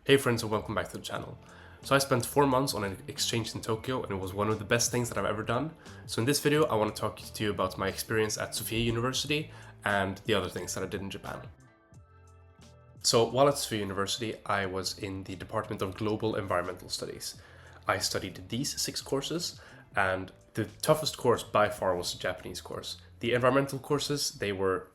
Hey friends, and welcome back to the channel. So I spent 4 months on an exchange in Tokyo and it was one of the best things that I've ever done. So in this video I want to talk to you about my experience at Sophia University and the other things that I did in Japan. So while at Sophia University I was in the Department of Global Environmental Studies. I studied these 6 courses and the toughest course by far was the Japanese course. The environmental courses, they were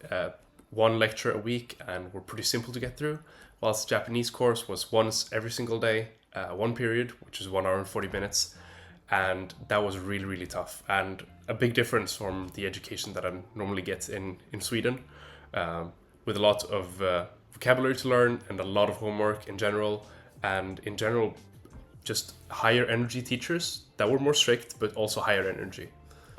one lecture a week and were pretty simple to get through, whilst the Japanese course was once every single day, one period, which is 1 hour and 40 minutes, and that was really tough and a big difference from the education that I normally get in Sweden, with a lot of vocabulary to learn and a lot of homework in general, and in general just higher energy teachers that were more strict but also higher energy.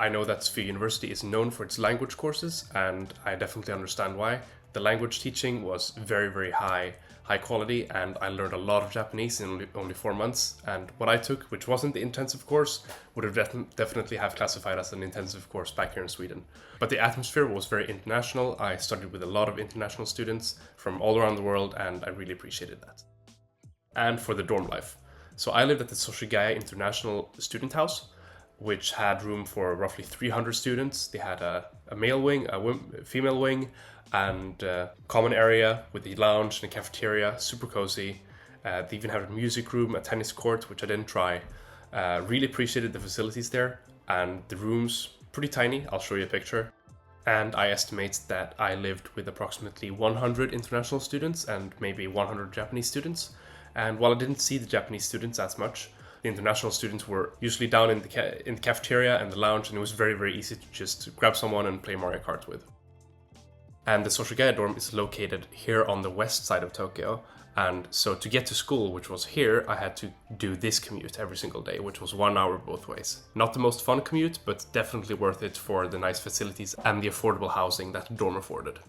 I know that Sophia University is known for its language courses, and I definitely understand why. The language teaching was very high quality, and I learned a lot of Japanese in only 4 months. And what I took, which wasn't the intensive course, would have definitely have classified as an intensive course back here in Sweden. But the atmosphere was very international. I studied with a lot of international students from all around the world, and I really appreciated that. And for the dorm life. So I lived at the Soshigaya International Student House, which had room for roughly 300 students. They had a male wing, a female wing, and a common area with the lounge and a cafeteria, super cozy. They even had a music room, a tennis court, which I didn't try. Really appreciated the facilities there, and the rooms, pretty tiny. I'll show you a picture. And I estimate that I lived with approximately 100 international students and maybe 100 Japanese students. And while I didn't see the Japanese students as much, the international students were usually down in the cafeteria and the lounge, and it was very easy to just grab someone and play Mario Kart with. And the Soshigaya dorm is located here on the west side of Tokyo, and so to get to school, which was here, I had to do this commute every single day, which was 1 hour both ways. Not the most fun commute, but definitely worth it for the nice facilities and the affordable housing that the dorm afforded.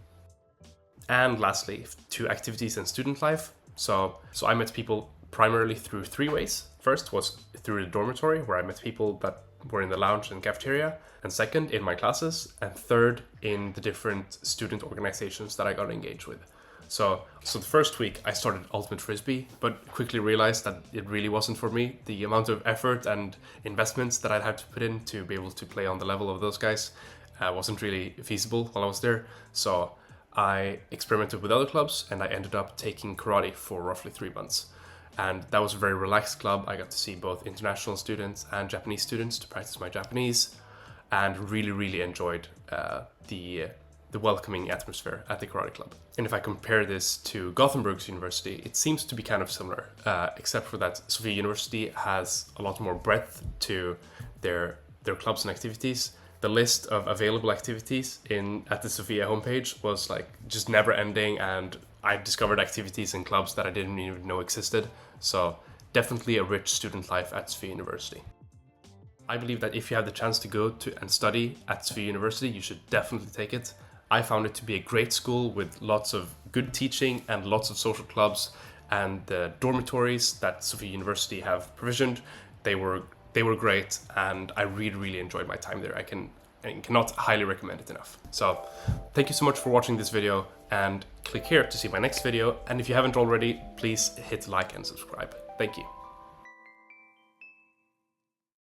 And lastly, to activities and student life. So I met people primarily through 3 ways. First was through the dormitory, where I met people that were in the lounge and cafeteria, and second in my classes, and third in the different student organizations that I got engaged with. So the first week I started Ultimate Frisbee, but quickly realized that it really wasn't for me. The amount of effort and investments that I'd have to put in to be able to play on the level of those guys wasn't really feasible while I was there. So I experimented with other clubs, and I ended up taking karate for roughly 3 months. And that was a very relaxed club. I got to see both international students and Japanese students to practice my Japanese, and really enjoyed the welcoming atmosphere at the karate club. And if I compare this to Gothenburg's university, it seems to be kind of similar, except for that Sophia University has a lot more breadth to their clubs and activities. The list of available activities at the Sophia homepage was like just never ending, and I discovered activities and clubs that I didn't even know existed. So definitely a rich student life at Sophia University. I believe that if you have the chance to go to and study at Sophia University, you should definitely take it. I found it to be a great school with lots of good teaching and lots of social clubs, and the dormitories that Sophia University have provisioned, they were great, and I really enjoyed my time there. I cannot highly recommend it enough. So thank you so much for watching this video, and click here to see my next video. And if you haven't already, please hit like and subscribe. Thank you.